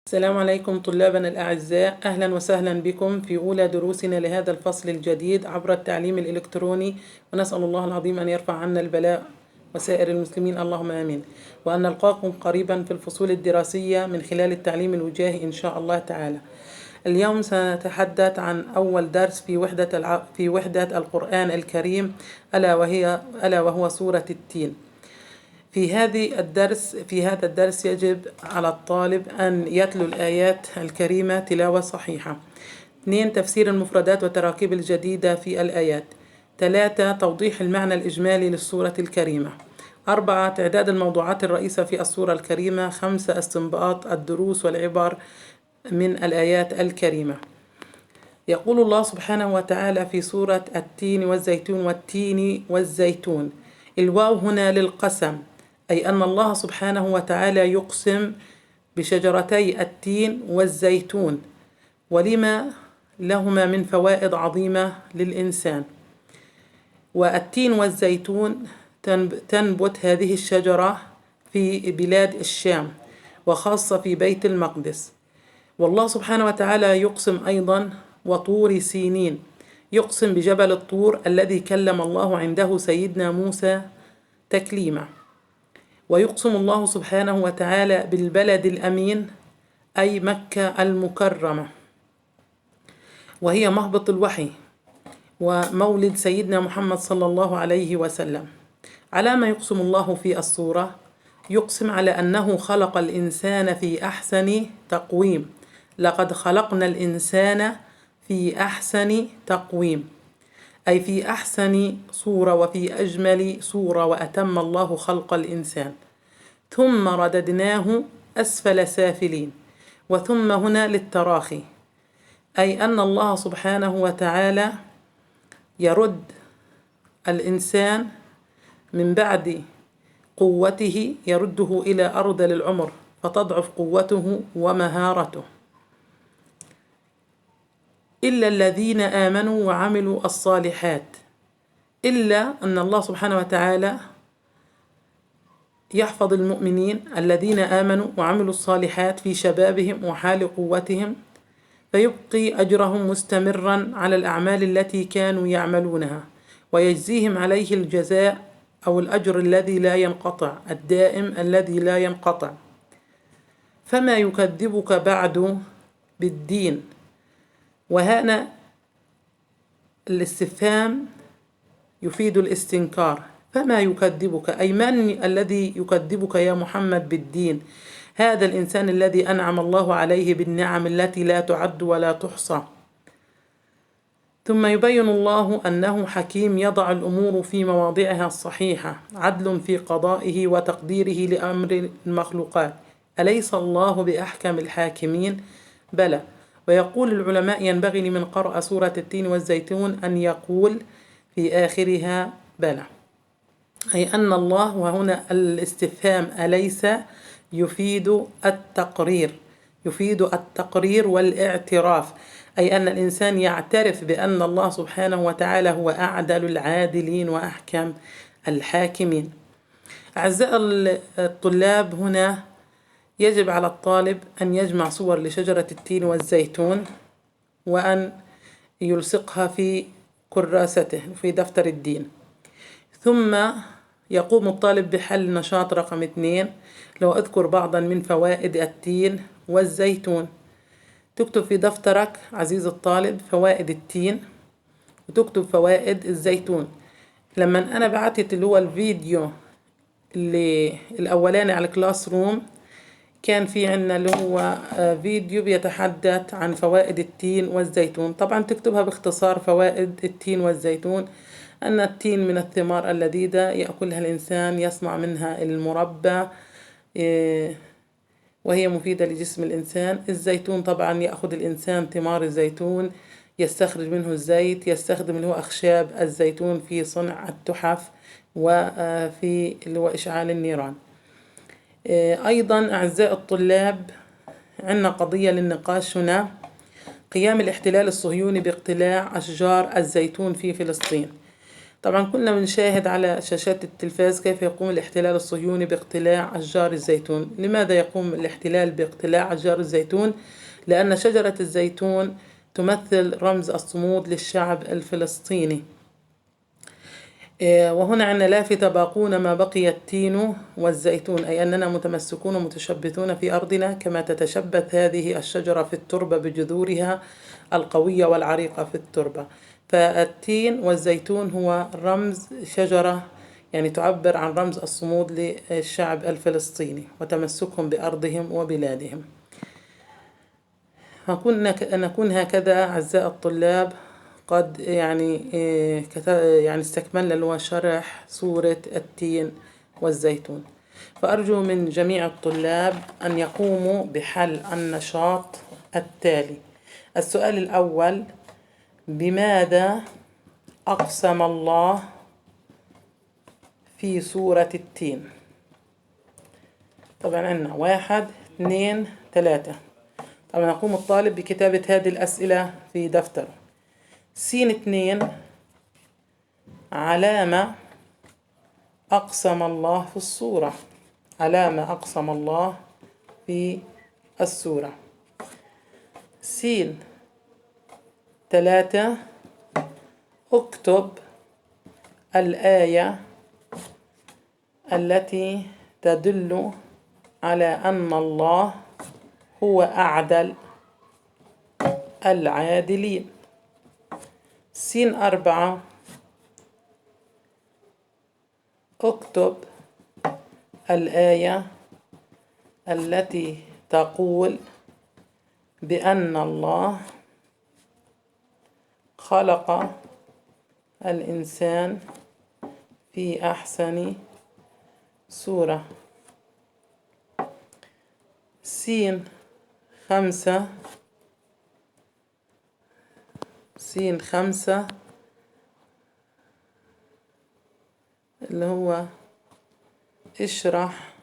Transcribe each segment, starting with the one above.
السلام عليكم طلابنا الأعزاء، أهلا وسهلا بكم في أولى دروسنا لهذا الفصل الجديد عبر التعليم الإلكتروني، ونسأل الله العظيم أن يرفع عنا البلاء وسائر المسلمين اللهم آمين، وأن نلقاكم قريبا في الفصول الدراسية من خلال التعليم الوجاهي إن شاء الله تعالى. اليوم سنتحدث عن أول درس في وحدة القرآن الكريم، ألا وهو سورة التين. في هذا الدرس يجب على الطالب أن يتلو الآيات الكريمة تلاوة صحيحة. 2. تفسير المفردات والتراكيب الجديدة في الآيات. 3. توضيح المعنى الإجمالي للسورة الكريمة. 4. تعداد الموضوعات الرئيسة في السورة الكريمة. 5. استنباط الدروس والعبر من الآيات الكريمة. يقول الله سبحانه وتعالى في سورة التين والزيتون. الواو هنا للقسم، أي أن الله سبحانه وتعالى يقسم بشجرتي التين والزيتون، ولما لهما من فوائد عظيمة للإنسان. والتين والزيتون تنبت هذه الشجرة في بلاد الشام، وخاصة في بيت المقدس. والله سبحانه وتعالى يقسم أيضا وطور سينين، يقسم بجبل الطور الذي كلم الله عنده سيدنا موسى تكليما. ويقسم الله سبحانه وتعالى بالبلد الأمين، أي مكة المكرمة، وهي مهبط الوحي ومولد سيدنا محمد صلى الله عليه وسلم. على ما يقسم الله في السورة؟ يقسم على أنه خلق الإنسان في أحسن تقويم. لقد خلقنا الإنسان في أحسن تقويم، أي في أحسن صورة وفي أجمل صورة، وأتم الله خلق الإنسان. ثم رددناه أسفل سافلين، وثم هنا للتراخي، أي أن الله سبحانه وتعالى يرد الإنسان من بعد قوته، يرده إلى أرذل العمر فتضعف قوته ومهارته. إلا الذين آمنوا وعملوا الصالحات، إلا أن الله سبحانه وتعالى يحفظ المؤمنين الذين آمنوا وعملوا الصالحات في شبابهم وحال قوتهم، فيبقي أجرهم مستمرا على الأعمال التي كانوا يعملونها، ويجزيهم عليه الجزاء أو الأجر الذي لا ينقطع، الدائم الذي لا ينقطع. فما يكذبك بعد بالدين. وهنا الاستفهام يفيد الاستنكار. فما يكذبك، أي من الذي يكذبك يا محمد بالدين؟ هذا الإنسان الذي أنعم الله عليه بالنعم التي لا تعد ولا تحصى. ثم يبين الله أنه حكيم يضع الأمور في مواضعها الصحيحة، عدل في قضائه وتقديره لأمر المخلوقات. أليس الله بأحكم الحاكمين؟ بلى. ويقول العلماء ينبغي لمن قرأ سورة التين والزيتون أن يقول في آخرها بلى، أي أن الله، وهنا الاستفهام أليس يفيد التقرير والاعتراف، أي أن الإنسان يعترف بأن الله سبحانه وتعالى هو أعدل العادلين وأحكم الحاكمين. أعزائي الطلاب، هنا يجب على الطالب أن يجمع صور لشجرة التين والزيتون وأن يلصقها في كراسته في دفتر الدين. ثم يقوم الطالب بحل نشاط رقم 2، لو أذكر بعضا من فوائد التين والزيتون. تكتب في دفترك عزيز الطالب فوائد التين، وتكتب فوائد الزيتون. لما أنا بعتت اللي هو الفيديو الأولاني على كلاس روم، كان في عنا اللي هو فيديو بيتحدث عن فوائد التين والزيتون. طبعا تكتبها باختصار فوائد التين والزيتون: أن التين من الثمار اللذيذة يأكلها الإنسان، يصنع منها المربى وهي مفيدة لجسم الإنسان. الزيتون طبعا يأخذ الإنسان ثمار الزيتون، يستخرج منه الزيت، يستخدم اللي هو أخشاب الزيتون في صنع التحف وفي اللي هو إشعال النيران. أيضا أعزائي الطلاب، عندنا قضية للنقاش هنا: قيام الاحتلال الصهيوني باقتلاع أشجار الزيتون في فلسطين. طبعا كنا بنشاهد على شاشات التلفاز كيف يقوم الاحتلال الصهيوني باقتلاع أشجار الزيتون. لماذا يقوم الاحتلال باقتلاع أشجار الزيتون؟ لأن شجرة الزيتون تمثل رمز الصمود للشعب الفلسطيني. وهنا عندنا لافتة: باقون ما بقي التين والزيتون، أي أننا متمسكون متشبثون في أرضنا كما تتشبث هذه الشجرة في التربة بجذورها القوية والعريقة في التربة. فالتين والزيتون هو رمز شجرة، يعني تعبر عن رمز الصمود للشعب الفلسطيني وتمسكهم بأرضهم وبلادهم. نكون هكذا أعزائي الطلاب قد يعني استكملنا اللي هو شرح سورة التين والزيتون. فأرجو من جميع الطلاب أن يقوموا بحل النشاط التالي. السؤال الأول: بماذا أقسم الله في سورة التين؟ طبعا عندنا 1 2 3. طبعا يقوم الطالب بكتابة هذه الأسئلة في دفتره. س2: علامة أقسم الله في السورة. علامة أقسم الله في السورة. س3: اكتب الآية التي تدل على أن الله هو أعدل العادلين. س4: اكتب الآية التي تقول بأن الله خلق الإنسان في أحسن صورة. س5: اللي هو اشرح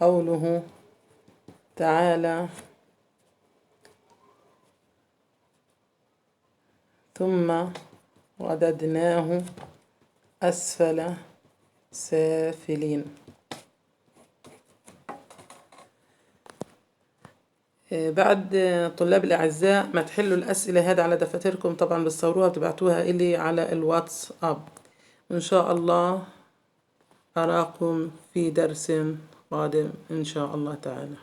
قوله تعالى: ثم رددناه أسفل سافلين. بعد طلاب الأعزاء ما تحلوا الأسئلة هذه على دفاتركم، طبعا بتصوروها بتبعتوها إلي على الواتساب. إن شاء الله أراكم في درس قادم إن شاء الله تعالى.